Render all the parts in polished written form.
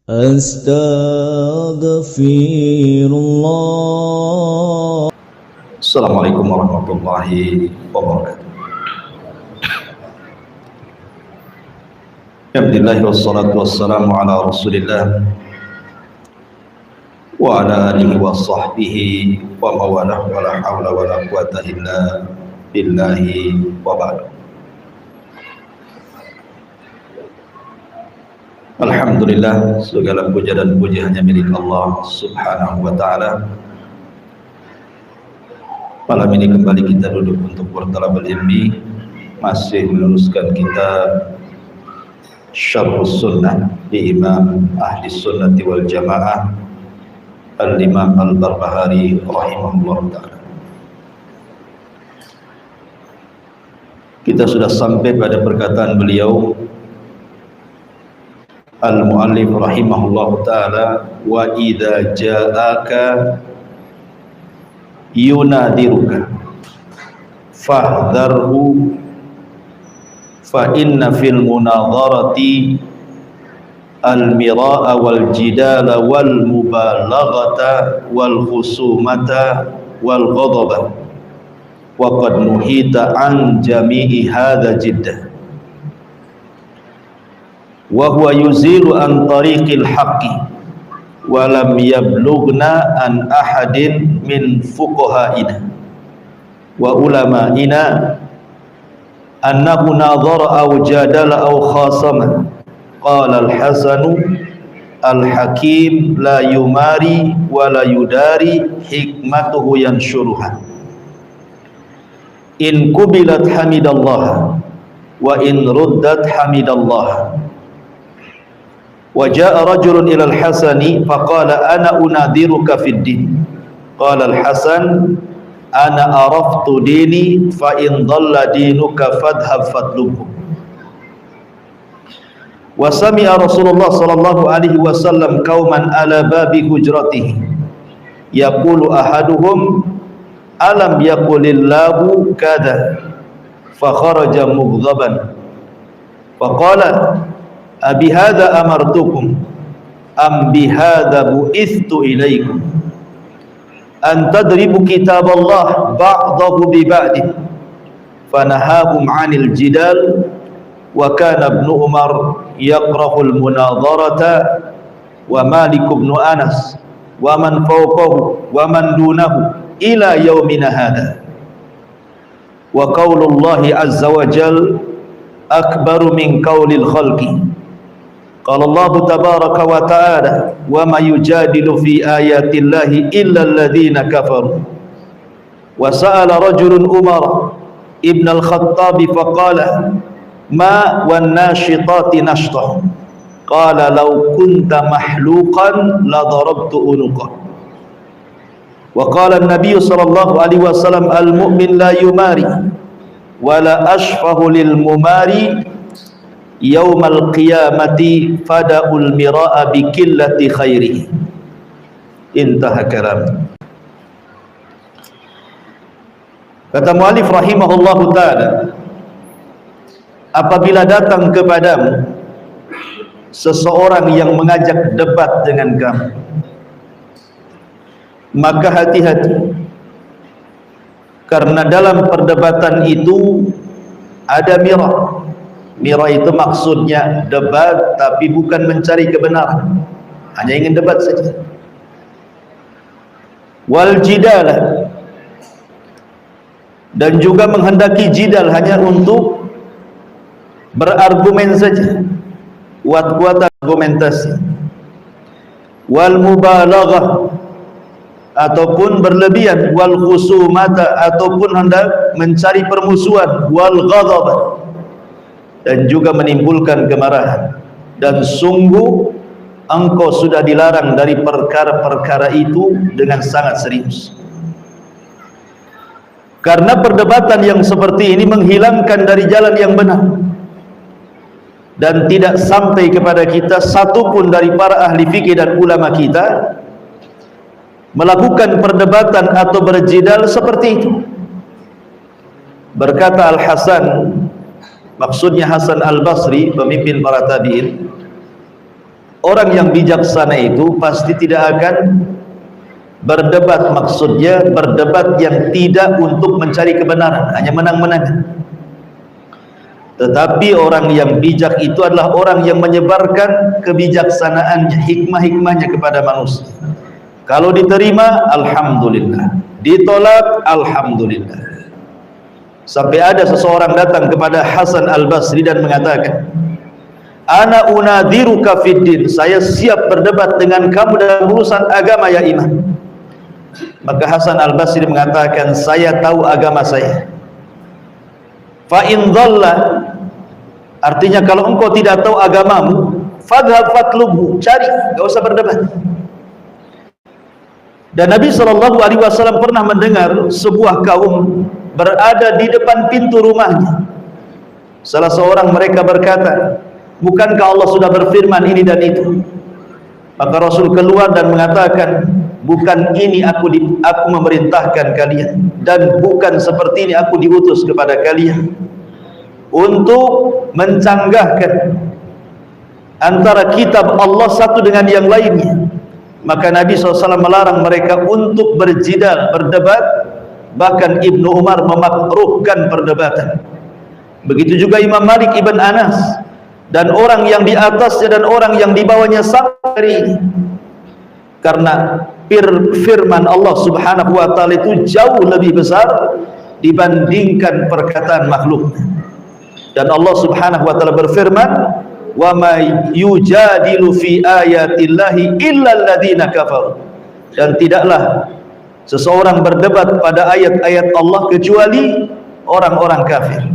Astaghfirullah. Assalamualaikum warahmatullahi wabarakatuh. Alhamdulillah wassalatu wassalamu ala Rasulillah wa ala alihi wa sahbihi wa mawalah wa la hawla wa la quwata illa billahi wa ba'du. Alhamdulillah, segala puja dan puji hanya milik Allah Subhanahu wa ta'ala. Malam ini kembali kita duduk untuk bertalabul ilmi, masih meneruskan kitab Syarhus Sunnah di Imam Ahli Sunnati wal Jamaah Al-Imam Al-Barbahari rahimahullah ta'ala. Kita sudah sampai pada perkataan beliau Al-Mu'allif rahimahullah ta'ala, wa idza ja'aka yunadiruka fahdharhu fa inna fil munadharati al-mira'a wal jidala wal mubalaghata wal khusumata wal ghadaba wa qad nuhita an jami'i hadha jiddah wa huwa yuzilu an tariqil haqqi wa lam yablughna an ahadin min fuqaha'ina wa ulama'ina annahu nadhara aw jadala aw khasama. Qala al-Hasanu al-Hakim la yumari wa la yudari hikmatuhu yanshuruha in kubilat hamidallah wa in ruddat hamidallah. Wa jaa rajulun ila al-Hasani faqala ana unadiruka fid din. Qala al-Hasan ana araftu dini fa in dhalla dinuka fadhhab fadluhu. Wa sami'a Rasulullah sallallahu alaihi wasallam qauman ala babi hujratihi yaqulu ahaduhum alam yaqulillahu kada fa kharaja mughdaban faqala abi hadza amartukum am bi hadza bu'ithtu ilaikum an tadribu kitaballah ba'dahu bi ba'di fanahahum 'anil jidal wa kana ibnu Umar yaqrahul munadharata wa Malik ibn Anas wa man fawqahu wa man dunahu ila yaumina hadha wa qaulullahi azza wa jal akbaru min qaulil khalqi. Qala Allah tabaraka wa ta'ala wa ma yujadilu fi ayatillahi illa alladhina kafaru. Wa sa'ala rajulun Umar ibn al-Khattab faqala ma wan nashitati nashta. Qala law kunta mahluqan la darabtu unuqa. Wa qala an-nabiy sallallahu alaihi wasallam al-mu'min la yumari wa la ashfahu lil mumari yaumal qiyamati fada'ul mira'a bi qillati khairihi. Intaha kalam. Kata muallif rahimahullahu ta'ala, apabila datang kepadamu seseorang yang mengajak debat dengan kamu, maka hati-hati, karena dalam perdebatan itu ada mira'. Mira itu maksudnya debat, tapi bukan mencari kebenaran, hanya ingin debat saja. Wal jidal, dan juga menghendaki jidal hanya untuk berargumen saja, kuat-kuatan argumentasi. Wal mubalaghah, ataupun berlebihan. Wal khusumata, ataupun hendak mencari permusuhan. Wal ghadab, dan juga menimbulkan kemarahan. Dan sungguh engkau sudah dilarang dari perkara-perkara itu dengan sangat serius. Karena perdebatan yang seperti ini menghilangkan dari jalan yang benar, dan tidak sampai kepada kita satupun dari para ahli fikih dan ulama kita melakukan perdebatan atau berjidal seperti itu. Berkata Al-Hasan, maksudnya Hasan Al-Basri, pemimpin para tabi'in, orang yang bijaksana itu pasti tidak akan berdebat, maksudnya berdebat yang tidak untuk mencari kebenaran, hanya menang-menang. Tetapi orang yang bijak itu adalah orang yang menyebarkan kebijaksanaannya, hikmah-hikmahnya kepada manusia. Kalau diterima, alhamdulillah. Ditolak, alhamdulillah. Sampai ada seseorang datang kepada Hasan Al-Basri dan mengatakan, ana unadiruka fiddin, saya siap berdebat dengan kamu dalam urusan agama ya imam. Maka Hasan Al-Basri mengatakan, saya tahu agama saya. Fa in dhalla, artinya kalau engkau tidak tahu agamamu, fadhhab fatlubhu, cari, enggak usah berdebat. Dan Nabi SAW pernah mendengar sebuah kaum berada di depan pintu rumahnya. Salah seorang mereka berkata, bukankah Allah sudah berfirman ini dan itu? Maka Rasul keluar dan mengatakan, bukan ini aku memerintahkan kalian, dan bukan seperti ini aku diutus kepada kalian untuk mencanggahkan antara kitab Allah satu dengan yang lainnya. Maka Nabi SAW melarang mereka untuk berjidal, berdebat. Bahkan Ibnu Umar memakruhkan perdebatan. Begitu juga Imam Malik Ibn Anas, dan orang yang di atasnya dan orang yang di bawahnya sampai hari ini. Karena firman Allah Subhanahu wa taala itu jauh lebih besar dibandingkan perkataan makhluk. Dan Allah Subhanahu wa taala berfirman, wa may yujadilu fi ayatillahi illa alladziina kafaru, dan tidaklah seseorang berdebat pada ayat-ayat Allah kecuali orang-orang kafir.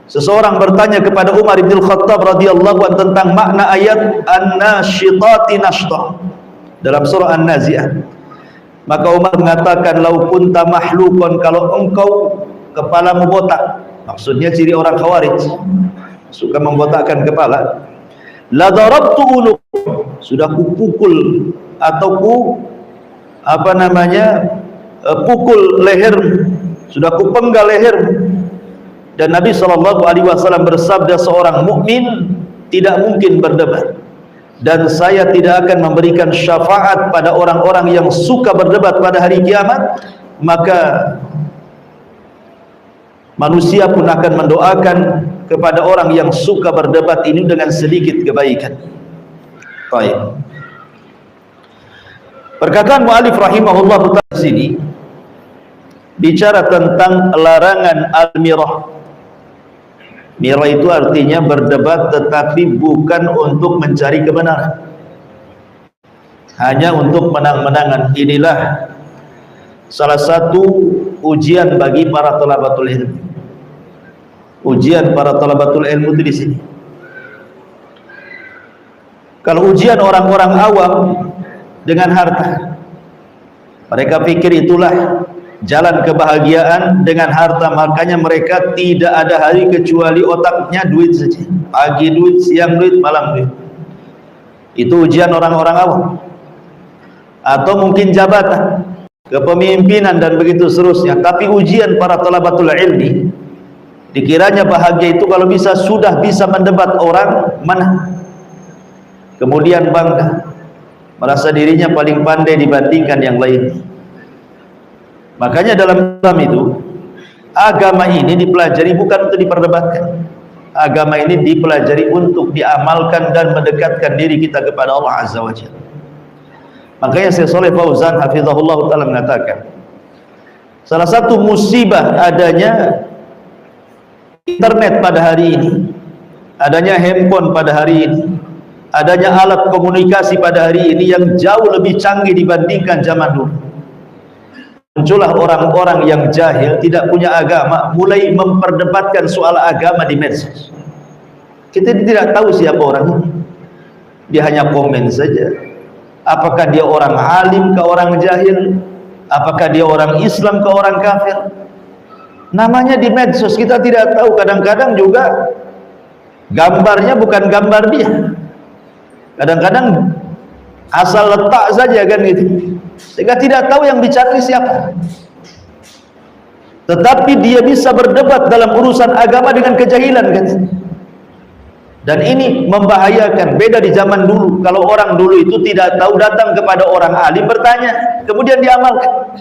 Seseorang bertanya kepada Umar bin Khattab radhiyallahu anhu tentang makna ayat an-nasyitati nashtah dalam surah An-Nazi'ah. Maka Umar mengatakan, lau kunta mahlukon, kalau engkau kepalamu botak, maksudnya ciri orang Khawarij, suka membotakkan kepala, la darabtu uluk, sudah kupukul atau pukul leher, sudah kupenggal leher. Dan Nabi SAW bersabda, seorang mukmin tidak mungkin berdebat, dan saya tidak akan memberikan syafaat pada orang-orang yang suka berdebat pada hari kiamat. Maka manusia pun akan mendoakan kepada orang yang suka berdebat ini dengan sedikit kebaikan. Baik. Perkataan mu'alif rahimahullah ta'ala sini bicara tentang larangan al-mirah. Mirah itu artinya berdebat tetapi bukan untuk mencari kebenaran, hanya untuk menang-menangan. Inilah salah satu ujian bagi para thalabatul ilmu. Ujian para thalabatul ilmu itu di sini. Kalau ujian orang-orang awam dengan harta, mereka pikir itulah jalan kebahagiaan dengan harta, makanya mereka tidak ada hari kecuali otaknya duit saja. Pagi duit, siang duit, malam duit. Itu ujian orang-orang awam. Atau mungkin jabatan, kepemimpinan dan begitu seterusnya. Tapi ujian para thalabatul ilmi, dikiranya bahagia itu kalau sudah bisa mendebat orang, menang. Kemudian bangga, merasa dirinya paling pandai dibandingkan yang lain. Makanya dalam Islam itu, agama ini dipelajari bukan untuk diperdebatkan. Agama ini dipelajari untuk diamalkan dan mendekatkan diri kita kepada Allah Azza wa Jalla. Makanya Syekh Shalih Fauzan hafizahullah ta'ala mengatakan, salah satu musibah adanya internet pada hari ini, adanya handphone pada hari ini, adanya alat komunikasi pada hari ini yang jauh lebih canggih dibandingkan zaman dulu. Muncullah orang-orang yang jahil, tidak punya agama, mulai memperdebatkan soal agama di medsos. Kita tidak tahu siapa orang ini. Dia hanya komen saja. Apakah dia orang alim ke orang jahil? Apakah dia orang Islam ke orang kafir? Namanya di medsos, kita tidak tahu. Kadang-kadang juga gambarnya bukan gambar dia. Kadang-kadang asal letak saja kan gitu, sehingga tidak tahu yang bicara siapa. Tetapi dia bisa berdebat dalam urusan agama dengan kejahilan kan. Dan ini membahayakan. Beda di zaman dulu. Kalau orang dulu itu tidak tahu, datang kepada orang alim bertanya, kemudian diamalkan.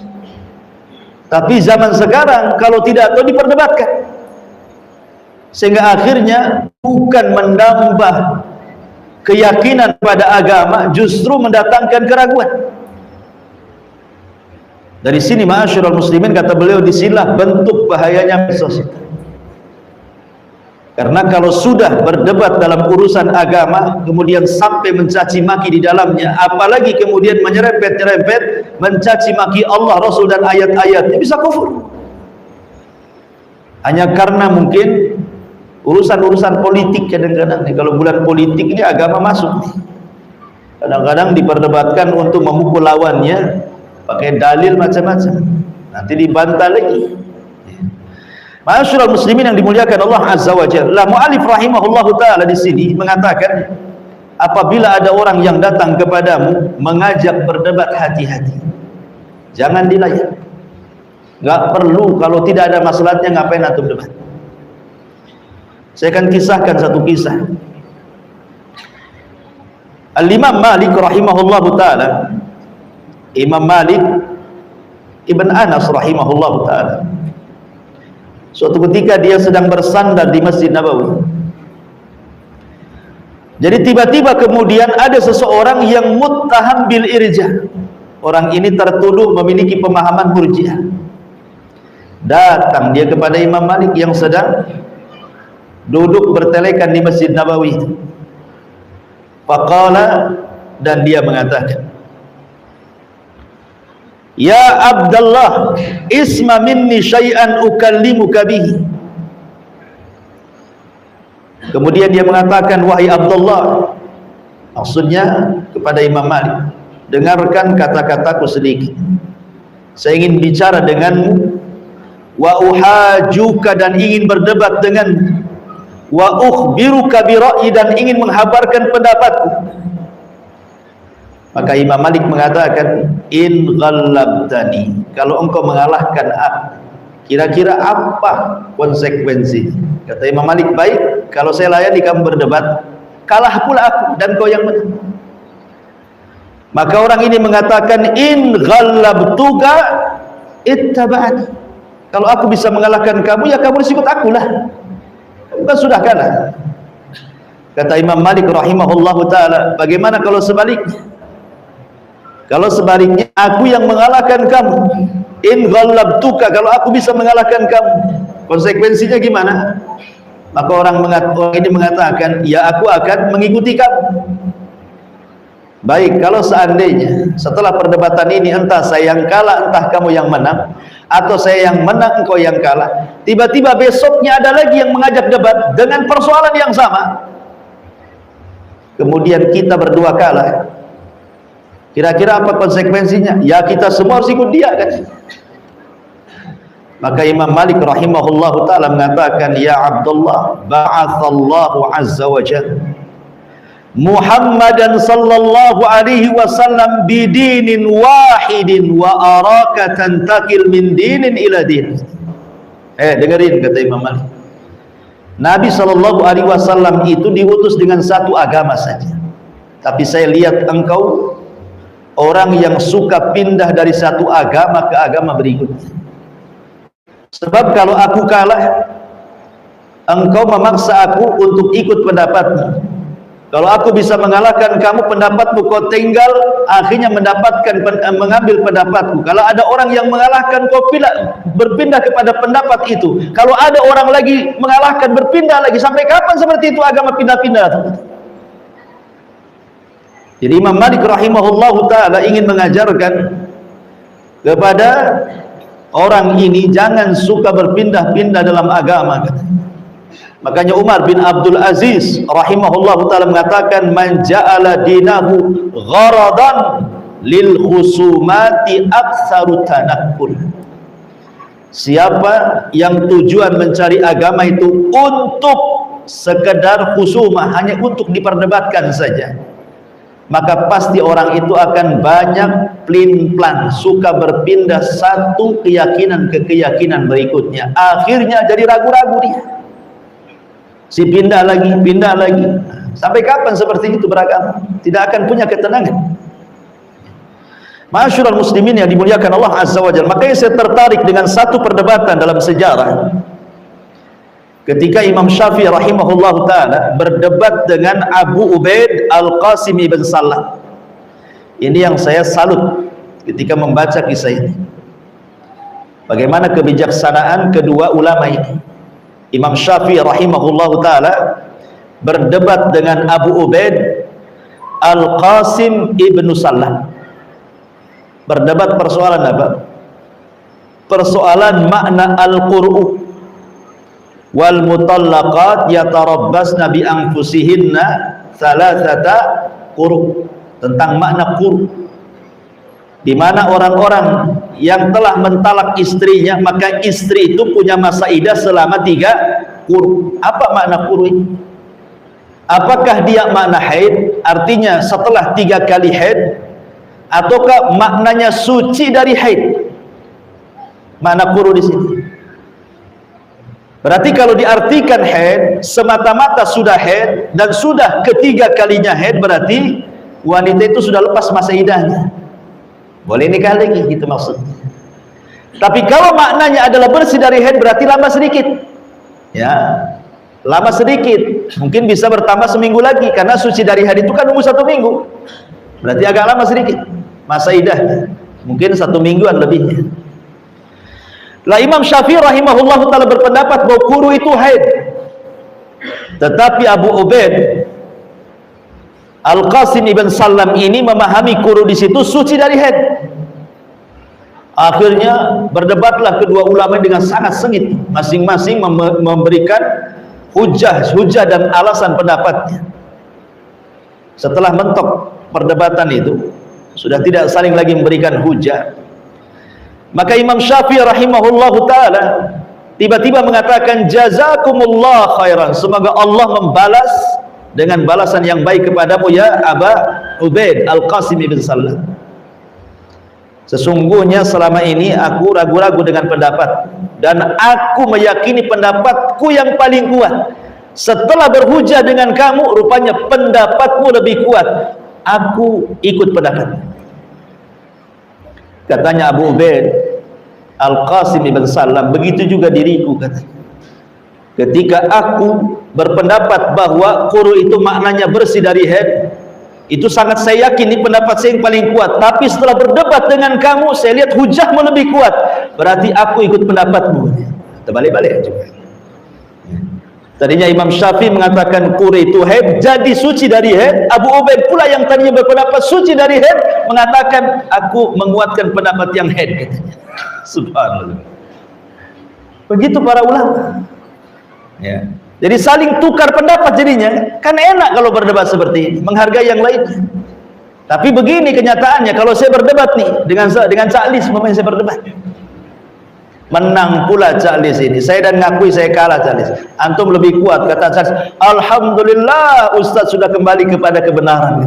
Tapi zaman sekarang kalau tidak tahu diperdebatkan, sehingga akhirnya bukan menambah keyakinan pada agama, justru mendatangkan keraguan. Dari sini ma'asyiral muslimin, kata beliau, disinilah bentuk bahayanya medsos. Karena kalau sudah berdebat dalam urusan agama, kemudian sampai mencaci maki di dalamnya, apalagi kemudian menyerempet-nyerempet mencaci maki Allah, Rasul dan ayat-ayatnya, bisa kufur. Hanya karena mungkin urusan-urusan politik kadang-kadang nih, kalau bulan politik ini agama masuk. Kadang-kadang diperdebatkan untuk memukul lawannya pakai dalil macam-macam, nanti dibantah lagi. Ma'asyiral muslimin yang dimuliakan Allah Azza wa Jalla, mu'alif rahimahullahu ta'ala di sini mengatakan, apabila ada orang yang datang kepadamu mengajak berdebat, hati-hati, jangan dilayan. Enggak perlu, kalau tidak ada masalahnya ngapain antum debat. Saya akan kisahkan satu kisah. Al-Imam Malik rahimahullahu ta'ala, Imam Malik Ibn Anas rahimahullahu ta'ala, suatu ketika dia sedang bersandar di Masjid Nabawi. Jadi tiba-tiba kemudian ada seseorang yang muttaham bil irja. Orang ini tertuduh memiliki pemahaman murji'ah. Datang dia kepada Imam Malik yang sedang duduk bertelekan di Masjid Nabawi. Faqala, dan dia mengatakan, ya Abdullah, isma minni syai'an ukallimuka bihi. Kemudian dia mengatakan, wahai Abdullah, maksudnya kepada Imam Malik, dengarkan kata-kataku sedikit. Saya ingin bicara denganmu, wa uhajuka, dan ingin berdebat denganmu, wa ukhbiruka bi ra'yi, dan ingin menghabarkan pendapatku. Maka Imam Malik mengatakan, in ghallabtani, kalau engkau mengalahkan aku, kira-kira apa konsekuensi? Kata Imam Malik, baik, kalau saya layani kamu berdebat, kalah pula aku dan kau yang menang. Maka orang ini mengatakan, in ghallabtuka ittaba'ani, kalau aku bisa mengalahkan kamu, ya kamu harus ikut akulah, bukan sudah kalah. Kata Imam Malik rahimahullahu ta'ala, bagaimana kalau sebaliknya? Kalau sebaliknya, aku yang mengalahkan kamu, in ghallabtuka, kalau aku bisa mengalahkan kamu, konsekuensinya gimana? Maka orang ini mengatakan, ya aku akan mengikuti kamu. Baik, kalau seandainya setelah perdebatan ini entah saya yang kalah, entah kamu yang menang, atau saya yang menang, engkau yang kalah, tiba-tiba besoknya ada lagi yang mengajak debat dengan persoalan yang sama, kemudian kita berdua kalah, kira-kira apa konsekuensinya? Ya kita semua harus ikut dia, kan? Maka Imam Malik rahimahullahu ta'ala mengatakan, ya Abdullah, ba'athallahu azza wa jalla Muhammadan sallallahu alaihi wasallam bidinin wahidin wa araka tantakil min dinin ila din. Dengerin kata Imam Malik, Nabi sallallahu alaihi wasallam itu diutus dengan satu agama saja, tapi saya lihat engkau orang yang suka pindah dari satu agama ke agama berikutnya. Sebab kalau aku kalah, engkau memaksa aku untuk ikut pendapatmu. Kalau aku bisa mengalahkan kamu, pendapatmu kau tinggal, akhirnya mengambil pendapatku. Kalau ada orang yang mengalahkan, kau berpindah kepada pendapat itu. Kalau ada orang lagi mengalahkan, berpindah lagi. Sampai kapan seperti itu agama pindah-pindah? Jadi Imam Malik rahimahullahu ta'ala ingin mengajarkan kepada orang ini, jangan suka berpindah-pindah dalam agama. Makanya Umar bin Abdul Aziz rahimahullahu ta'ala mengatakan, man ja'ala dinahu gharadan lil khusumati aktsaru tanakkul. Siapa yang tujuan mencari agama itu untuk sekedar khusumah, hanya untuk diperdebatkan saja, maka pasti orang itu akan banyak plin-plan, suka berpindah satu keyakinan ke keyakinan berikutnya, akhirnya jadi ragu-ragu dia. si pindah lagi. Sampai kapan seperti itu beragama? Tidak akan punya ketenangan. Ma'asyiral muslimin yang dimuliakan Allah Azza wa Jalla. Makanya saya tertarik dengan satu perdebatan dalam sejarah ketika Imam Syafi'i rahimahullahu ta'ala berdebat dengan Abu Ubaid Al-Qasim ibn Sallam. Ini yang saya salut ketika membaca kisah ini. Bagaimana kebijaksanaan kedua ulama ini. Imam Syafi'i rahimahullahu ta'ala berdebat dengan Abu Ubaid Al-Qasim ibn Sallam. Berdebat persoalan apa? Persoalan makna al-qur'u wal mutallaqat yatarabbasna bi anfusihinna thalathata quru', tentang makna quru', di mana orang-orang yang telah mentalak istrinya, maka istri itu punya masa iddah selama 3 quru'. Apa makna quru' ini? Apakah dia makna haid, artinya setelah 3 kali haid, ataukah maknanya suci dari haid? Makna quru' di sini berarti kalau diartikan haid, semata-mata sudah haid dan sudah ketiga kalinya haid, berarti wanita itu sudah lepas masa iddahnya, boleh nikah lagi, gitu maksudnya. Tapi kalau maknanya adalah bersih dari haid, berarti lama sedikit, ya, lama sedikit, mungkin bisa bertambah seminggu lagi, karena suci dari haid itu kan nunggu 1 minggu, berarti agak lama sedikit masa iddahnya, mungkin 1 mingguan lebihnya. Lah Imam Syafi'i rahimahullah ta'ala berpendapat bahwa quru itu haid, tetapi Abu Ubaid Al-Qasim ibn Sallam ini memahami quru di situ suci dari haid. Akhirnya berdebatlah kedua ulama dengan sangat sengit, masing-masing memberikan hujah dan alasan pendapatnya. Setelah mentok perdebatan itu, sudah tidak saling lagi memberikan hujah, maka Imam Syafi'i rahimahullahu ta'ala tiba-tiba mengatakan, jazakumullah khairan, semoga Allah membalas dengan balasan yang baik kepadamu ya Aba Ubaid Al-Qasim ibn Sallam. Sesungguhnya selama ini aku ragu-ragu dengan pendapat, dan aku meyakini pendapatku yang paling kuat. Setelah berhujah dengan kamu, rupanya pendapatmu lebih kuat, aku ikut pendapat. Katanya Abu Ubaid Al-Qasim ibn Sallam, begitu juga diriku, katanya. Ketika aku berpendapat bahwa quru itu maknanya bersih dari haid, itu sangat saya yakin ini pendapat saya yang paling kuat. Tapi setelah berdebat dengan kamu, saya lihat hujahmu lebih kuat, berarti aku ikut pendapatmu. Terbalik-balik juga. Tadinya Imam Syafi'i mengatakan quru itu haid, jadi suci dari haid. Abu Ubaid pula yang tadinya berpendapat suci dari haid, mengatakan aku menguatkan pendapat yang haid, katanya. Subhanallah. Begitu para ulama, ya. Jadi saling tukar pendapat jadinya. Kan enak kalau berdebat seperti ini, menghargai yang lainnya. Tapi begini kenyataannya, kalau saya berdebat nih dengan Cak Lis, saya berdebat, menang pula Cak Lis ini, saya dan ngakui saya kalah Cak Lis. Antum lebih kuat, kata Cak Lis. Alhamdulillah Ustaz sudah kembali kepada kebenaran.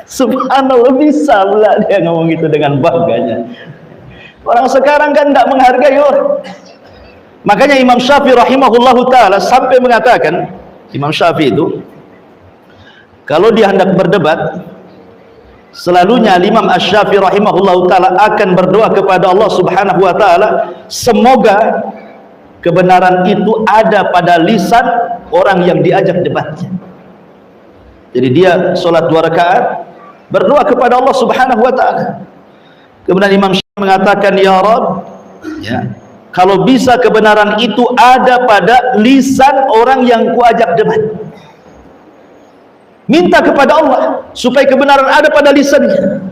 Subhanallah, bisa pula dia ngomong gitu dengan bangganya. Orang sekarang kan tidak menghargai orang. Makanya Imam Syafi'i rahimahullahu ta'ala sampai mengatakan, Imam Syafi'i itu kalau dia hendak berdebat, selalunya Imam Asy-Syafi'i rahimahullahu ta'ala akan berdoa kepada Allah subhanahu wa ta'ala, semoga kebenaran itu ada pada lisan orang yang diajak debatnya. Jadi dia sholat 2 rakaat berdoa kepada Allah subhanahu wa ta'ala. Kemudian Imam Syafi'i mengatakan, ya Rabb, ya, kalau bisa kebenaran itu ada pada lisan orang yang kuajak debat. Minta kepada Allah supaya kebenaran ada pada lisannya.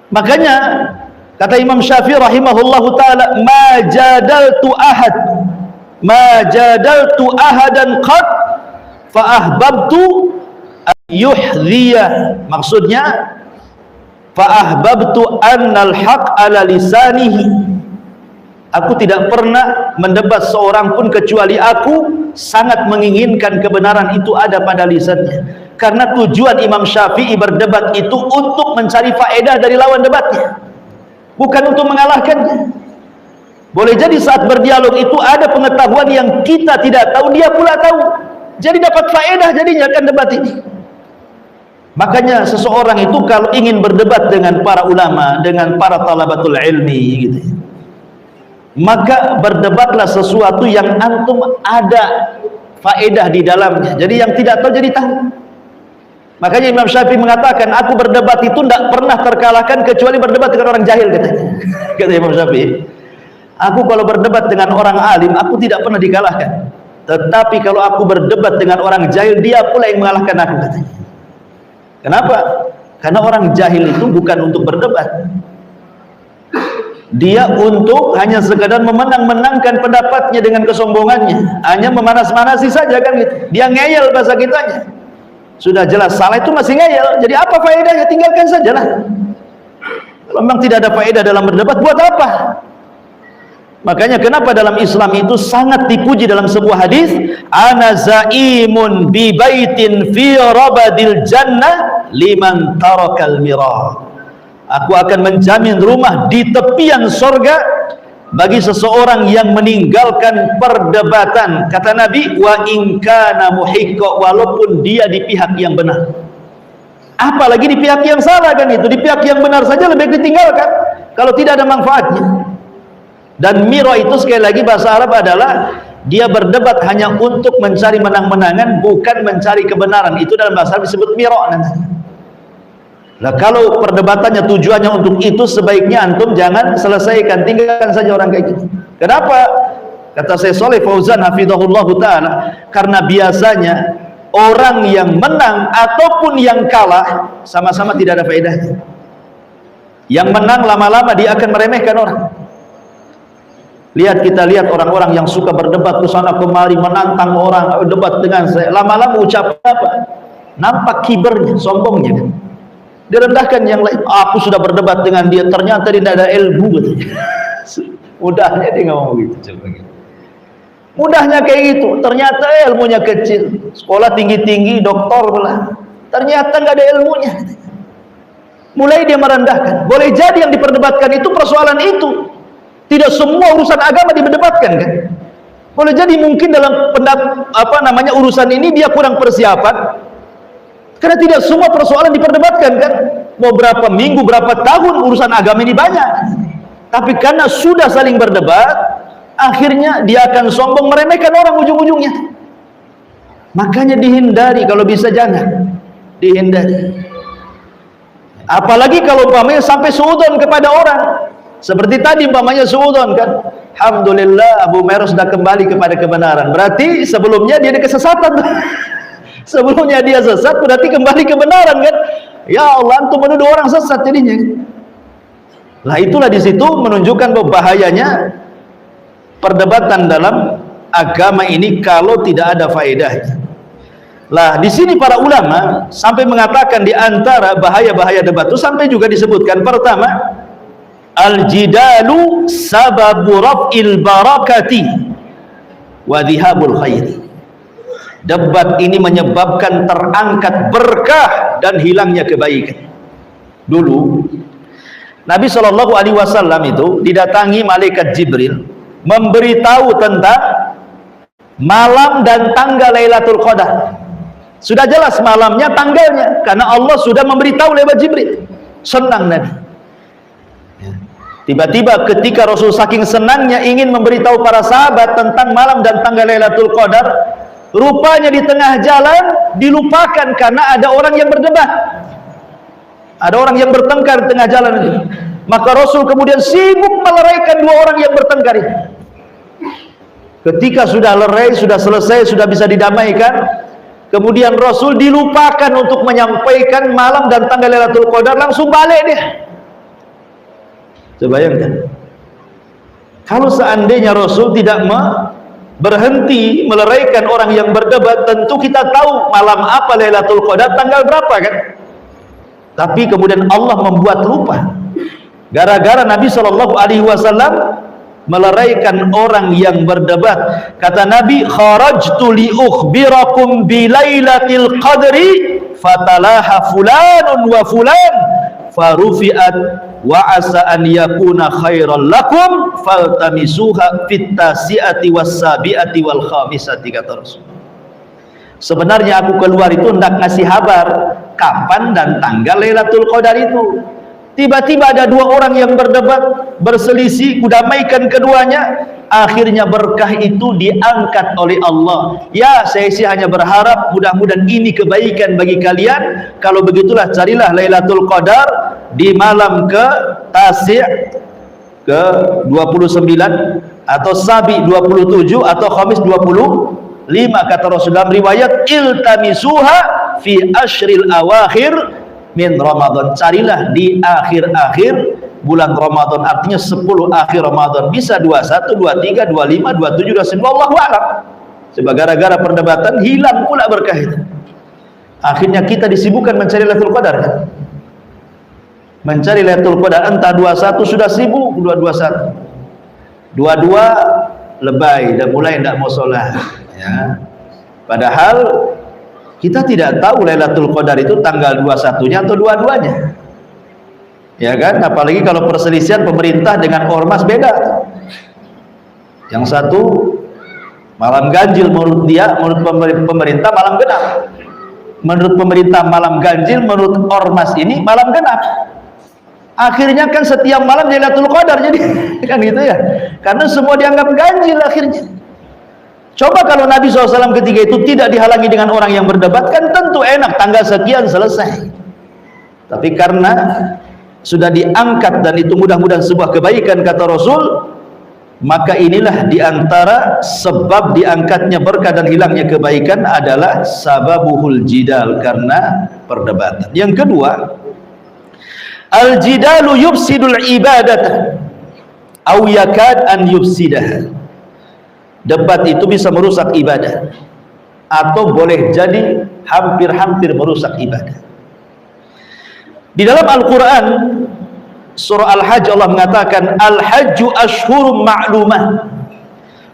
Makanya kata Imam Syafi'i rahimahullahu ta'ala, ma jadaltu ahadan qad fa ahbabtu yuhdhiya. Maksudnya fa ahbabtu annal haq ala lisanihi, aku tidak pernah mendebat seorang pun kecuali aku sangat menginginkan kebenaran itu ada pada lisannya. Karena tujuan Imam Syafi'i berdebat itu untuk mencari faedah dari lawan debatnya, bukan untuk mengalahkannya. Boleh jadi saat berdialog itu ada pengetahuan yang kita tidak tahu, dia pula tahu. Jadi dapat faedah jadinya kan debat ini. Makanya seseorang itu kalau ingin berdebat dengan para ulama, dengan para talabatul ilmi gitu, maka berdebatlah sesuatu yang antum ada faedah di dalamnya. Jadi yang tidak tahu jadi tahu. Makanya Imam Syafi'i mengatakan, aku berdebat itu tidak pernah terkalahkan kecuali berdebat dengan orang jahil, katanya. Kata Imam Syafi'i, aku kalau berdebat dengan orang alim, aku tidak pernah dikalahkan. Tetapi kalau aku berdebat dengan orang jahil, dia pula yang mengalahkan aku, katanya. Kenapa? Karena orang jahil itu bukan untuk berdebat. Dia untuk hanya sekadar memenang-menangkan pendapatnya dengan kesombongannya, hanya memanas-manasi saja kan gitu. Dia ngeyel bahasa kitanya. Sudah jelas salah itu masih ngeyel. Jadi apa faedahnya? Tinggalkan sajalah. Kalau memang tidak ada faedah dalam berdebat, buat apa? Makanya kenapa dalam Islam itu sangat dipuji dalam sebuah hadis, ana zaimun bi baitin fi rabadil jannah liman tarakal mirah. Aku akan menjamin rumah di tepian sorga bagi seseorang yang meninggalkan perdebatan. Kata Nabi, wa in kana muhiqqa, walaupun dia di pihak yang benar. Apalagi di pihak yang salah kan itu. Di pihak yang benar saja lebih ditinggalkan kalau tidak ada manfaatnya. Dan miro itu sekali lagi bahasa Arab adalah dia berdebat hanya untuk mencari menang-menangan, bukan mencari kebenaran. Itu dalam bahasa Arab disebut miro nanti. Nah, kalau perdebatannya tujuannya untuk itu, sebaiknya antum jangan selesaikan, tinggalkan saja orang kayak gitu. Kenapa? Kata Syekh Shalih Fauzan hafizahullah taala, karena biasanya orang yang menang ataupun yang kalah sama-sama tidak ada faedahnya. Yang menang lama-lama dia akan meremehkan orang. Kita lihat orang-orang yang suka berdebat ke sana kemari, menantang orang, debat dengan saya. Lama-lama ucapan apa? Nampak kibernya, sombongnya kan. Direndahkan yang lain. Aku sudah berdebat dengan dia, ternyata dia tidak ada ilmu. Mudahnya dia ngomong gitu. Mudahnya kayak gitu. Ternyata ilmunya kecil. Sekolah tinggi-tinggi, doktor pula. Ternyata nggak ada ilmunya. Mulai dia merendahkan. Boleh jadi yang diperdebatkan itu persoalan itu. Tidak semua urusan agama diperdebatkan kan. Boleh jadi mungkin dalam urusan ini dia kurang persiapan. Karena tidak semua persoalan diperdebatkan kan. Mau berapa minggu, berapa tahun urusan agama ini banyak. Tapi karena sudah saling berdebat, akhirnya dia akan sombong, meremehkan orang ujung-ujungnya. Makanya dihindari, kalau bisa jangan. Dihindari. Apalagi kalau umpamanya sampai suudzon kepada orang. Seperti tadi umpamanya suudzon kan. Alhamdulillah Abu Meros sudah kembali kepada kebenaran. Berarti sebelumnya dia ada kesesatan. Sebelumnya dia sesat, berarti kembali kebenaran kan? Ya Allah, antum menuduh orang sesat jadinya. Lah itulah di situ menunjukkan bahayanya perdebatan dalam agama ini kalau tidak ada faedahnya. Lah di sini para ulama sampai mengatakan di antara bahaya-bahaya debat itu sampai juga disebutkan pertama, al-jidalu sababu raf'il barakati wa dhihabul khairi. Debat ini menyebabkan terangkat berkah dan hilangnya kebaikan. Dulu Nabi SAW itu didatangi malaikat Jibril memberitahu tentang malam dan tanggal Lailatul Qadar. Sudah jelas malamnya, tanggalnya, karena Allah sudah memberitahu lewat Jibril. Senang Nabi. Tiba-tiba ketika Rasul saking senangnya ingin memberitahu para sahabat tentang malam dan tanggal Lailatul Qadar, rupanya di tengah jalan dilupakan karena ada orang yang berdebat. Ada orang yang bertengkar di tengah jalan itu. Maka Rasul kemudian sibuk meleraikan dua orang yang bertengkar itu. Ketika sudah lerai, sudah selesai, sudah bisa didamaikan, kemudian Rasul dilupakan untuk menyampaikan malam dan tanggal Lailatul Qadar, langsung balik dia. Coba bayangkan. Kalau seandainya Rasul tidak berhenti meleraikan orang yang berdebat, tentu kita tahu malam apa Lailatul Qadar, tanggal berapa kan. Tapi kemudian Allah membuat lupa gara-gara Nabi SAW meleraikan orang yang berdebat. Kata Nabi, kharajtu li ukhbirakum bi lailatil qadri fatalaha fulanun wa fulan farufi'at wa asa an yakuna khairal lakum faltamisuha fit tasi'ati was sabi'ati wal khamisati, kata Rasul. Sebenarnya aku keluar itu hendak ngasih kabar kapan dan tanggal Lailatul Qadar itu. Tiba-tiba ada dua orang yang berdebat, berselisih, kudamaikan keduanya. Akhirnya berkah itu diangkat oleh Allah. Ya, saya sih hanya berharap mudah-mudahan ini kebaikan bagi kalian. Kalau begitulah carilah Lailatul Qadar di malam ke Tasi' ke 29 atau Sabi 27 atau Khamis 25, kata Rasulullah dalam riwayat, iltamisuha fi ashril awakhir min Ramadan. Carilah di akhir-akhir bulan Ramadan, artinya 10 akhir Ramadan, bisa 21, 23, 25, 27, 29, wallahu a'lam. Sebab gara-gara perdebatan hilang pula berkah itu. Akhirnya kita disibukkan mencari Lailatul Qadar kan? Mencari Lailatul Qadar, entah 21 sudah sibuk, 21 lebay, dah mulai tidak mau sholat ya. Padahal kita tidak tahu Lailatul Qadar itu tanggal 21-nya atau 22-nya. Ya kan? Apalagi kalau perselisihan pemerintah dengan ormas beda. Yang satu malam ganjil menurut dia, menurut pemerintah malam genap. Menurut pemerintah malam ganjil, menurut ormas ini malam genap. Akhirnya kan setiap malam Lailatul Qadar jadi kan gitu ya. Karena semua dianggap ganjil akhirnya. Coba kalau Nabi SAW ketika itu tidak dihalangi dengan orang yang berdebat, kan tentu enak, tanggal sekian selesai. Tapi karena sudah diangkat dan itu mudah-mudahan sebuah kebaikan, kata Rasul, maka inilah diantara sebab diangkatnya berkah dan hilangnya kebaikan adalah sababuhul jidal, karena perdebatan. Yang kedua, al-jidalu yufsidul ibadata aw yakad an yufsidah. Debat itu bisa merusak ibadah atau boleh jadi hampir-hampir merusak ibadah. Di dalam Al-Quran surah Al-Hajj Allah mengatakan, Al-Hajju ashhurum ma'lumah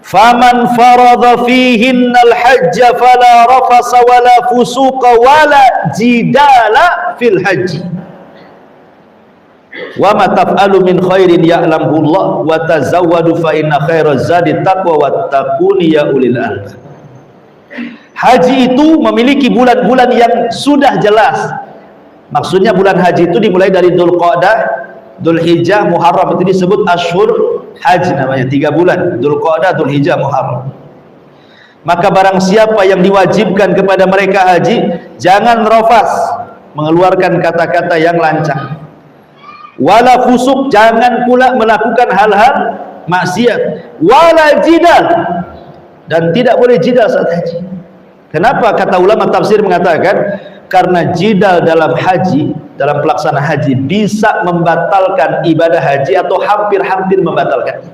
faman faradha fihinnal hajja fala rafasa wala fusuqa wala jidala fil hajji wa ma taf'alu min khairin ya'lamhu Allah wa tazawwadu fa inna khairaz zadi taqwa wattaquni ya ulil albab. Haji itu memiliki bulan-bulan yang sudah jelas. Maksudnya bulan haji itu dimulai dari Dzulqa'dah, Dzulhijjah, Muharram, itu disebut ashhur haji namanya, 3 bulan, Dzulqa'dah, Dzulhijjah, Muharram. Maka barang siapa yang diwajibkan kepada mereka haji, jangan rafas, mengeluarkan kata-kata yang lancang. Wala fusuk, jangan pula melakukan hal-hal maksiat. Wala jidal, dan tidak boleh jidal saat haji. Kenapa? Kata ulama tafsir mengatakan, karena jidal dalam haji, dalam pelaksanaan haji bisa membatalkan ibadah haji atau hampir-hampir membatalkan.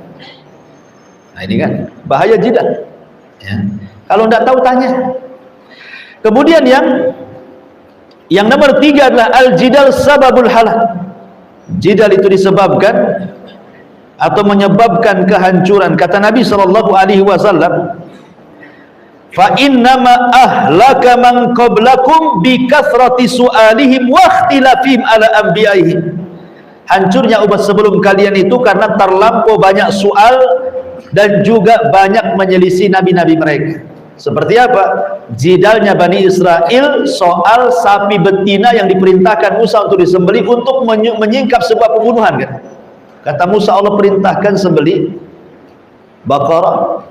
Nah ini kan bahaya jidal ya. Kalau tidak tahu tanya. Kemudian yang nomor 3 adalah al-jidal sababul halak. Jidal itu disebabkan atau menyebabkan kehancuran. Kata Nabi SAW, fa innama ahlaka man qablakum bi kathrati su'alihim wa ikhtilafihim ala anbiya'ihim. Hancurnya umat sebelum kalian itu karena terlampau banyak soal dan juga banyak menyelisih nabi-nabi mereka. Seperti apa? Jidalnya Bani Israel soal sapi betina yang diperintahkan Musa untuk disembelih untuk menyingkap sebuah pembunuhan kan? Kata Musa, Allah perintahkan sembelih Baqarah.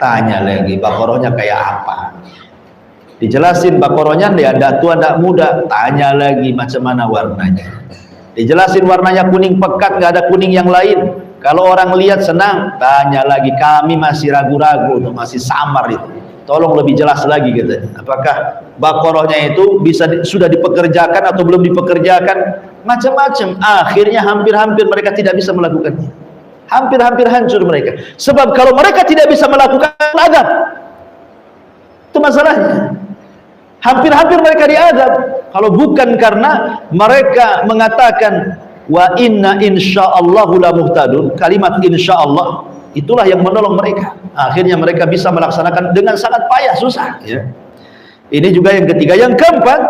Tanya lagi, Baqarahnya kayak apa? Dijelasin Baqarahnya tidak tua, tidak muda. Tanya lagi macam mana warnanya. Dijelasin warnanya kuning pekat, nggak ada kuning yang lain. Kalau orang lihat senang. Tanya lagi, kami masih ragu-ragu, masih samar itu. Tolong lebih jelas lagi katanya. Apakah Baqarahnya itu sudah dipekerjakan atau belum dipekerjakan? Macam-macam. Akhirnya hampir-hampir mereka tidak bisa melakukannya. Hampir-hampir hancur mereka. Sebab kalau mereka tidak bisa melakukan adab, itu masalahnya. Hampir-hampir mereka diadab. Kalau bukan karena mereka mengatakan wa inna insyaallahu la muhtadun, kalimat insyaallah itulah yang menolong mereka. Akhirnya mereka bisa melaksanakan dengan sangat payah, susah ya. Ini juga yang ketiga. Yang keempat,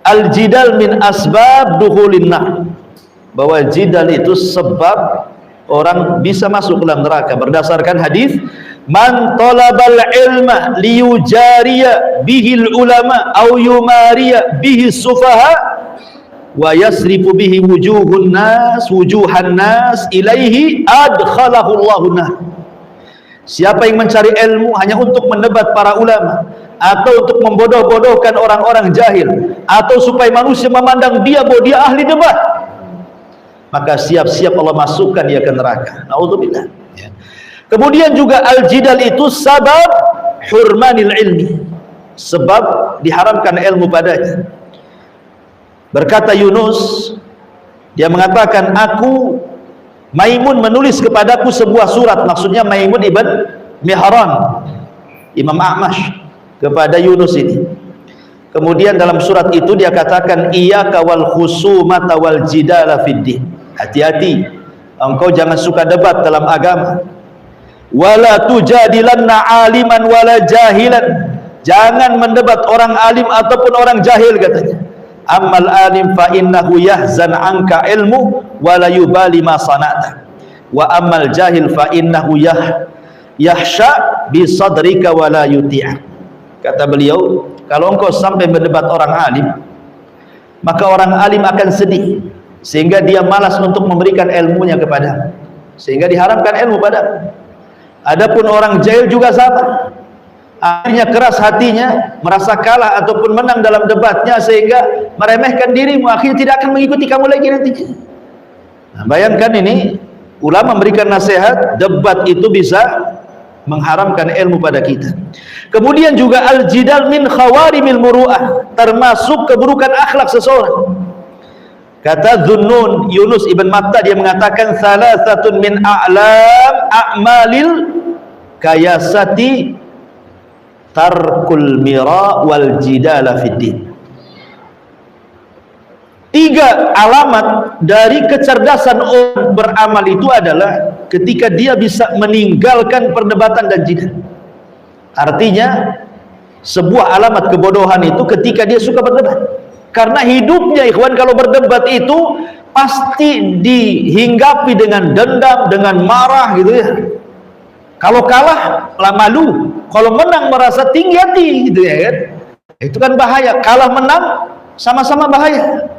al-jidal min asbab dukhulin nar, bahwa jidal itu sebab orang bisa masuk ke dalam neraka berdasarkan hadis man talabal ilma liyujariya bihil ulama au yumariya bihi sufaha wa yasrifu bihi wujuhan nas ilaihi adkhalahu Allahu nar. Siapa yang mencari ilmu hanya untuk mendebat para ulama atau untuk membodoh-bodohkan orang-orang jahil atau supaya manusia memandang dia bahwa dia ahli debat, maka siap-siap Allah masukkan dia ke neraka. Naudzubillah. Ya. Kemudian juga al-jidal itu sabab hurmanil ilmi, sebab diharamkan ilmu padanya. Berkata Yunus, dia mengatakan, aku Maimun menulis kepadaku sebuah surat, maksudnya Maimun ibn Mihran, Imam A'mash, kepada Yunus ini. Kemudian dalam surat itu dia katakan, iyyaka wal khusumata wal jidala fid din. Hati-hati, engkau jangan suka debat dalam agama. Wala tujadilanna aliman wala jahilan. Jangan mendebat orang alim ataupun orang jahil, katanya. Ammal alim fa innahu yahzan anka ilmu wala yubali ma sana'ta. Wa ammal jahil fa innahu yahsha bi sadrika wala yuti'ak. Kata beliau, kalau engkau sampai mendebat orang alim, maka orang alim akan sedih sehingga dia malas untuk memberikan ilmunya kepada, sehingga diharamkan ilmu pada. Adapun orang jahil juga sama, akhirnya keras hatinya, merasa kalah ataupun menang dalam debatnya sehingga meremehkan dirimu, akhirnya tidak akan mengikuti kamu lagi nantinya. Nah, bayangkan ini, ulama memberikan nasihat, debat itu bisa mengharamkan ilmu pada kita. Kemudian juga al-jidal min khawarimil muru'ah, termasuk keburukan akhlak seseorang. Kata Dhunnun Yunus ibn Matta, dia mengatakan salasatun min a'lam a'malil kayasati tarkul mira wal jidala fiddin. 3 alamat dari kecerdasan orang beramal itu adalah ketika dia bisa meninggalkan perdebatan dan jidal. Artinya sebuah alamat kebodohan itu ketika dia suka berdebat, karena hidupnya ikhwan kalau berdebat itu pasti dihinggapi dengan dendam, dengan marah gitu ya. Kalau kalah lah malu, kalau menang merasa tinggi hati gitu ya kan. Itu kan bahaya, kalah menang sama-sama bahaya.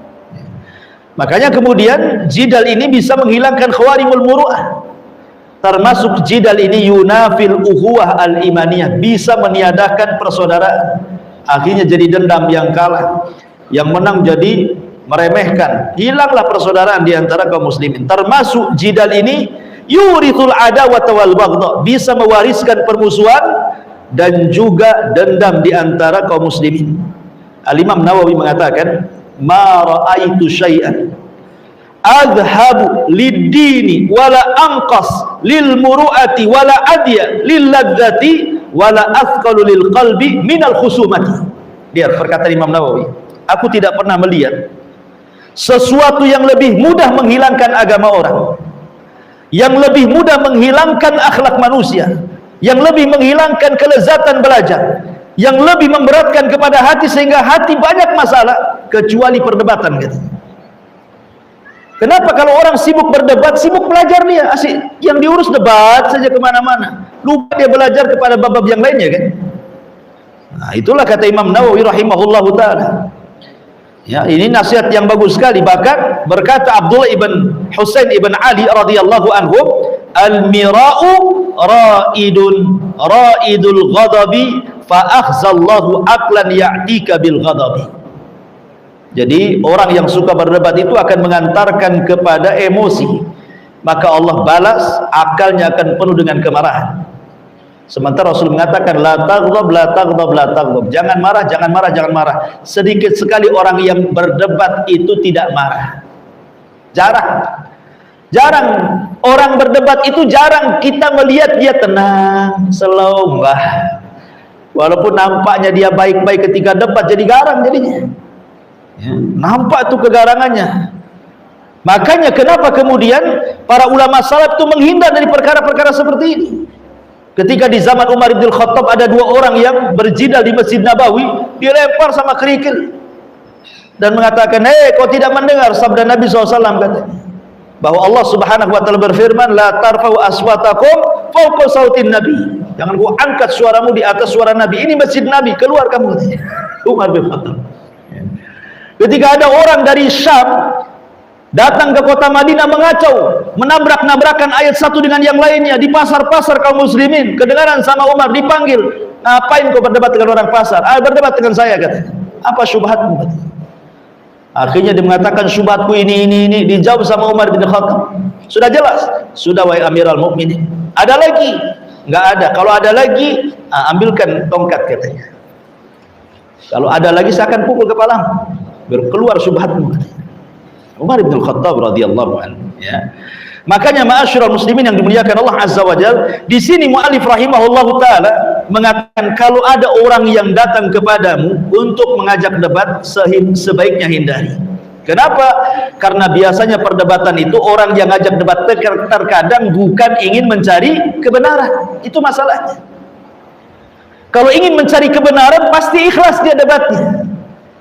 Makanya kemudian jidal ini bisa menghilangkan khawarimul muru'ah. Termasuk jidal ini yunafil uhuwah al-imaniyah, bisa meniadakan persaudaraan. Akhirnya jadi dendam yang kalah, yang menang jadi meremehkan. Hilanglah persaudaraan di antara kaum muslimin. Termasuk jidal ini yurithul adawata wal baghdha, bisa mewariskan permusuhan dan juga dendam di antara kaum muslimin. Al-Imam Nawawi mengatakan, ma ra'aitu syai'an adhabu lid-dini wala anqas lil muru'ati wala adya lil ladzati wala athqalu lil qalbi minal khusumati. Lihat perkataan Imam Nawawi, aku tidak pernah melihat sesuatu yang lebih mudah menghilangkan agama orang, yang lebih mudah menghilangkan akhlak manusia, yang lebih menghilangkan kelezatan belajar, yang lebih memberatkan kepada hati sehingga hati banyak masalah, kecuali perdebatan gitu. Kenapa? Kalau orang sibuk berdebat, sibuk belajar dia, asik, yang diurus debat saja kemana-mana, lupa dia belajar kepada bab-bab yang lainnya kan. Nah, itulah kata Imam Nawawi rahimahullahu ta'ala. Ya, ini nasihat yang bagus sekali. Bahkan berkata Abdullah ibn Husain ibn Ali radhiyallahu anhu, al-mira'u ra'idul ghadabi fa akhzallahu aqlan ya'tika bil ghadabi. Jadi orang yang suka berdebat itu akan mengantarkan kepada emosi, maka Allah balas, akalnya akan penuh dengan kemarahan. Sementara Rasul mengatakan la taghdab la taghdab la taghdab, jangan marah, jangan marah, jangan marah. Sedikit sekali orang yang berdebat itu tidak marah. Jarang orang berdebat itu, jarang kita melihat dia tenang, slow, walaupun nampaknya dia baik-baik ketika debat, jadi garang jadinya ya, nampak tuh kegarangannya. Makanya kenapa kemudian para ulama salaf itu menghindar dari perkara-perkara seperti ini. Ketika di zaman Umar bin Khattab ada 2 orang yang berjidal di Masjid Nabawi, dilempar sama kerikil. dan mengatakan, kau tidak mendengar sabda Nabi SAW katanya, bahwa Allah Subhanahu wa taala berfirman, la tarfa'u aswatakum fawqa sautin nabi. Jangan kau angkat suaramu di atas suara Nabi. Ini masjid Nabi, keluar kamu katanya. Umar bin Khattab. Ketika ada orang dari Syam datang ke kota Madinah mengacau, menabrak-nabrakan ayat satu dengan yang lainnya di pasar-pasar kaum muslimin, kedengaran sama Umar, dipanggil, ngapain kau berdebat dengan orang pasar? Berdebat dengan saya katanya. Apa syubhatmu katanya? Akhirnya dia mengatakan syubhatku ini, dijawab sama Umar bin Khattab. Sudah jelas, sudah wahai Amirul Mukminin. Ada lagi? Enggak ada. Kalau ada lagi, ambilkan tongkat katanya. Kalau ada lagi saya akan pukul kepalamu. Berkeluar syubhatmu katanya. Umar bin Khattab radhiyallahu anhu, ya. Makanya ma'asyiral muslimin yang dimuliakan Allah Azza wa Jalla, di sini muallif rahimahullahu taala mengatakan kalau ada orang yang datang kepadamu untuk mengajak debat, sebaiknya hindari. Kenapa? Karena biasanya perdebatan itu orang yang ngajak debat terkadang bukan ingin mencari kebenaran. Itu masalahnya. Kalau ingin mencari kebenaran pasti ikhlas dia debatnya.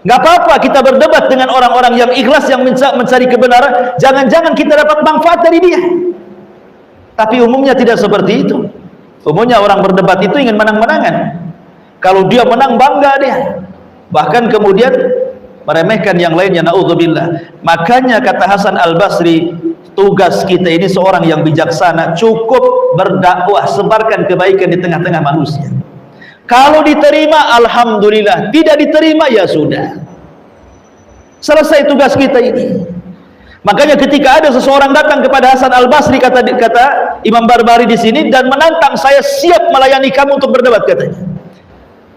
Nggak apa-apa kita berdebat dengan orang-orang yang ikhlas, yang mencari kebenaran. Jangan-jangan kita dapat manfaat dari dia. Tapi umumnya tidak seperti itu. Umumnya orang berdebat itu ingin menang-menangan. Kalau dia menang, bangga dia. Bahkan kemudian meremehkan yang lainnya, na'udzubillah. Makanya kata Hasan Al-Basri, tugas kita ini seorang yang bijaksana, cukup berdakwah, sebarkan kebaikan di tengah-tengah manusia. Kalau diterima, alhamdulillah. Tidak diterima, ya sudah. Selesai tugas kita ini. Makanya ketika ada seseorang datang kepada Hasan Al-Basri, kata Imam Barbari di sini, dan menantang, saya siap melayani kamu untuk berdebat katanya.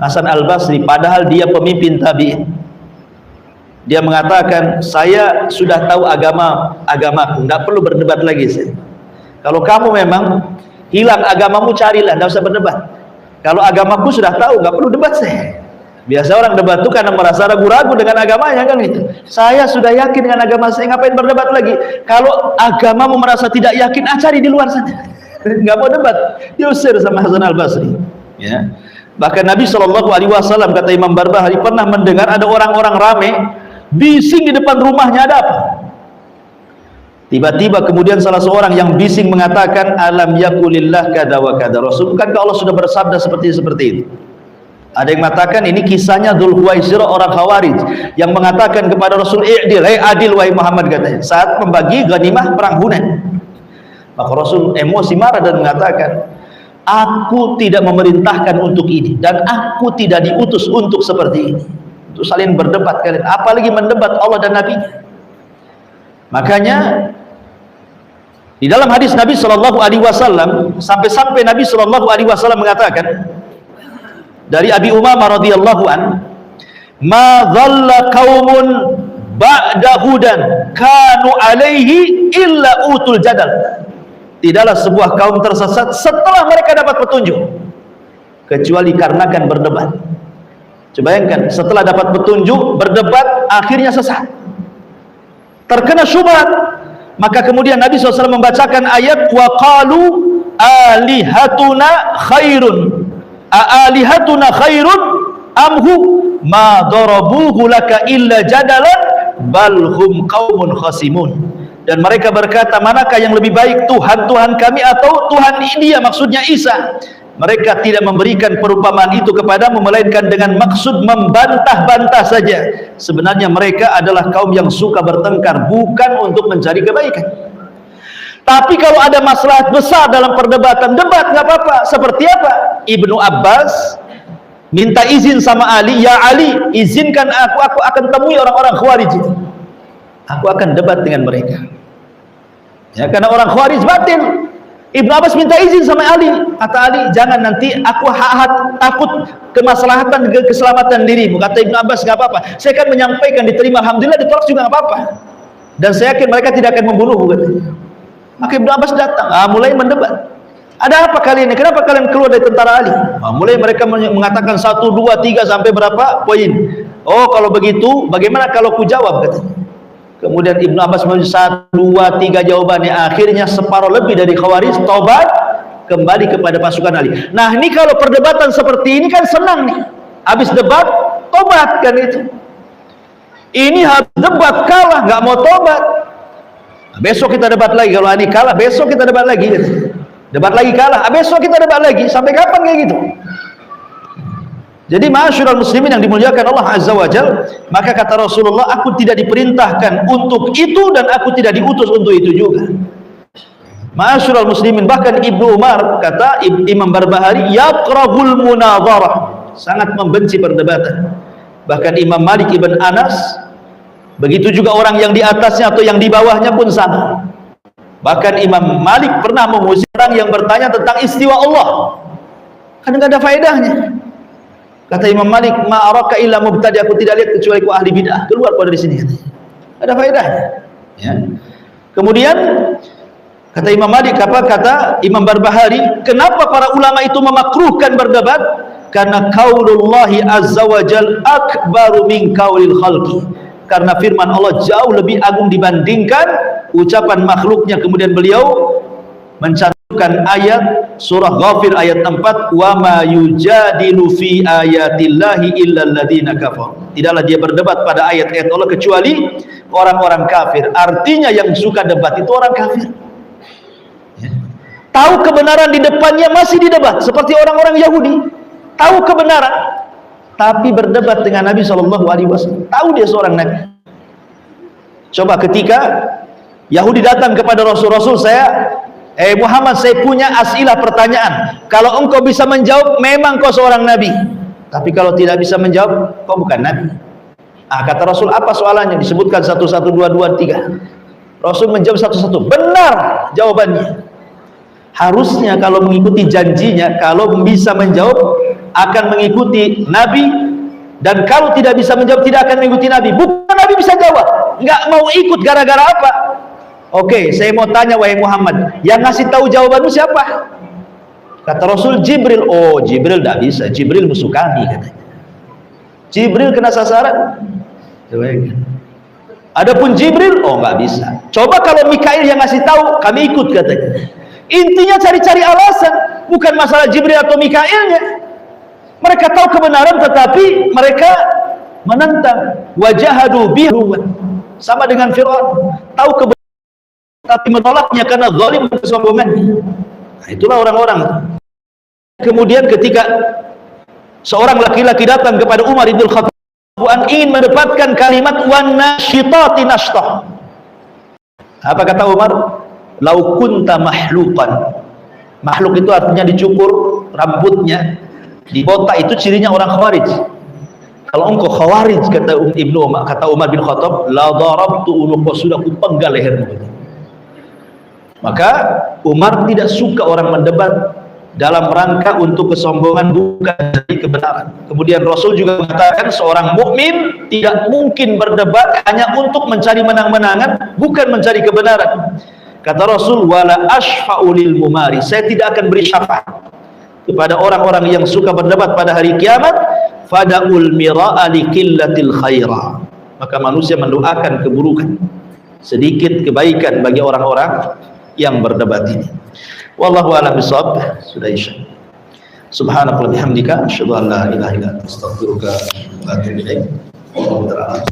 Hasan Al-Basri, padahal dia pemimpin tabi'in. Dia mengatakan, saya sudah tahu agamaku, tidak perlu berdebat lagi saya. Kalau kamu memang hilang agamamu, carilah, tidak usah berdebat. Kalau agamaku sudah tahu, nggak perlu debat saya. Biasa orang debat itu karena merasa ragu-ragu dengan agamanya, kan itu. Saya sudah yakin dengan agama saya, ngapain berdebat lagi? Kalau agamamu merasa tidak yakin, cari di luar sana. Nggak mau debat, diusir sama Hasan Al-Basri. Ya. Bahkan Nabi SAW, kata Imam Barbahari, pernah mendengar ada orang-orang rame bising di depan rumahnya. Ada apa? Tiba-tiba kemudian salah seorang yang bising mengatakan, alam yakulillah kada wa kada Rasul. Bukankah Allah sudah bersabda seperti itu? Ada yang mengatakan ini kisahnya Dzul Khuwaisirah, orang Khawarij, yang mengatakan kepada Rasul, i'dil, adil wahai Muhammad, katanya, saat membagi ghanimah perang Hunain. Maka Rasul emosi, marah dan mengatakan, aku tidak memerintahkan untuk ini, dan aku tidak diutus untuk seperti ini, untuk saling berdebat kalian, apalagi mendebat Allah dan Nabi-Nya. Makanya di dalam hadis Nabi SAW, sampai-sampai Nabi SAW mengatakan dari Abi Umamah radhiyallahu an, ma dhalla qaumun ba'da hudan kanu alaihi illa utul jadal. Tidaklah sebuah kaum tersesat setelah mereka dapat petunjuk, kecuali karenakan berdebat. Coba bayangkan, setelah dapat petunjuk, berdebat, akhirnya sesat, terkena syubhat. Maka kemudian Nabi SAW membacakan ayat, wa qalu alihatuna khairun alihatuna khairun amhu ma darabuhu laka illa jadalan bal hum qaumun khasimun. Dan mereka berkata, manakah yang lebih baik, Tuhan kami atau Tuhan India, maksudnya Isa? Mereka tidak memberikan perumpamaan itu kepadamu melainkan dengan maksud membantah-bantah saja. Sebenarnya mereka adalah kaum yang suka bertengkar, bukan untuk mencari kebaikan. Tapi kalau ada masalah besar dalam perdebatan, debat nggak apa-apa. Seperti apa? Ibnu Abbas minta izin sama Ali, ya Ali, izinkan aku akan temui orang-orang Khawarij itu. Aku akan debat dengan mereka. Ya, karena orang Khawarij batil. Ibnu Abbas minta izin sama Ali, kata Ali, jangan, nanti aku takut kemaslahatan, keselamatan dirimu. Kata Ibnu Abbas, nggak apa-apa, saya akan menyampaikan, diterima, alhamdulillah, ditolak juga nggak apa-apa, dan saya yakin mereka tidak akan membunuhmu, katanya. Maka Ibnu Abbas datang, mulai mendebat. Ada apa kalian ini? Kenapa kalian keluar dari tentara Ali? Mulai mereka mengatakan 1, 2, 3 sampai berapa poin. Oh, kalau begitu bagaimana kalau ku jawab, katanya. Kemudian Ibnu Abbas menjawab 1, 2, 3 jawabannya. Akhirnya separuh lebih dari Khawarij taubat, kembali kepada pasukan Ali. Nah, ini kalau perdebatan seperti ini kan senang nih. Habis debat, tobat kan itu. Ini harus debat, kalah nggak mau tobat. Nah, besok kita debat lagi. Kalau ini kalah, besok kita debat lagi. Debat lagi kalah, besok kita debat lagi. Sampai kapan kayak gitu? Jadi ma'asyiral muslimin yang dimuliakan Allah Azza wa Jal, maka kata Rasulullah, aku tidak diperintahkan untuk itu dan aku tidak diutus untuk itu juga. Ma'asyiral muslimin, bahkan Ibnu Umar, kata Imam Barbahari, yakrahul munadharah, sangat membenci perdebatan. Bahkan Imam Malik ibn Anas, begitu juga orang yang di atasnya atau yang di bawahnya pun sama. Bahkan Imam Malik pernah mengusir orang yang bertanya tentang istiwa Allah, kan nggak ada faedahnya. Kata Imam Malik, ma'araka illa mubtadi, aku tidak lihat kecuali ku ahli bid'ah, keluar kau dari sini. Ada faedahnya. Ya. Kemudian kata Imam Malik, apa kata Imam Barbahari, kenapa para ulama itu memakruhkan berdebat? Karena qaulullahi azza wa jal akbaru min qaulil khalqi, karena firman Allah jauh lebih agung dibandingkan ucapan makhluknya. Kemudian beliau mencantumkan ayat surah Ghafir ayat 4, wa ma yujadilu fi ayatillahi illa alladziina kafaru, tidaklah dia berdebat pada ayat-ayat Allah kecuali orang-orang kafir. Artinya yang suka debat itu orang kafir. Ya. Tahu kebenaran di depannya masih didebat, seperti orang-orang Yahudi. Tahu kebenaran tapi berdebat dengan Nabi SAW. Tahu dia seorang Nabi. Coba ketika Yahudi datang kepada Rasul, saya Muhammad, saya punya asilah pertanyaan, kalau engkau bisa menjawab memang kau seorang Nabi, tapi kalau tidak bisa menjawab kau bukan Nabi. Kata Rasul, apa soalannya? Disebutkan 1, 1, 2, 2, 3. Rasul menjawab satu-satu, benar jawabannya. Harusnya kalau mengikuti janjinya, kalau bisa menjawab akan mengikuti Nabi, dan kalau tidak bisa menjawab tidak akan mengikuti Nabi. Bukan Nabi bisa jawab, nggak mau ikut gara-gara apa? Oke, saya mau tanya wahai Muhammad, yang ngasih tahu jawabanmu siapa? Kata Rasul, Jibril. Oh, Jibril tidak bisa, Jibril musuh kami katanya. Jibril kena sasaran. Adapun Jibril, oh nggak bisa. Coba kalau Mikail yang ngasih tahu, kami ikut katanya. Intinya cari-cari alasan, bukan masalah Jibril atau Mikailnya. Mereka tahu kebenaran tetapi mereka menentang. Wajahadu bihi, sama dengan Fir'aun, tahu kebenaran tapi menolaknya karena zalim dan kesombongan. Nah, itulah orang-orang. Kemudian ketika seorang laki-laki datang kepada Umar ibn Khattab ingin mendapatkan kalimat wan nasyitati nashtah, apa kata Umar? Lau kunta mahluqan. Makhluk itu artinya dicukur rambutnya, dibotak, itu cirinya orang Khawarij. Kalau engkau Khawarij, kata Umar bin Khattab, la darabtu unuqa, sudah ku penggal lehermu. Maka Umar tidak suka orang mendebat dalam rangka untuk kesombongan, bukan dari kebenaran. Kemudian Rasul juga mengatakan seorang mukmin tidak mungkin berdebat hanya untuk mencari menang-menangan, bukan mencari kebenaran. Kata Rasul, wala ashfa'u lil mumari, saya tidak akan beri syafaat kepada orang-orang yang suka berdebat pada hari kiamat. Fada'ul mira'a li qillatil khaira, maka manusia mendoakan keburukan, sedikit kebaikan bagi orang-orang yang berdebat ini. Wallahu a'lam bishawab. Sudah isya. Subhanakallahumma bihamdika asyhadu an la ilaha illa anta astaghfiruka wa atubu ilaik. Wallahu ta'ala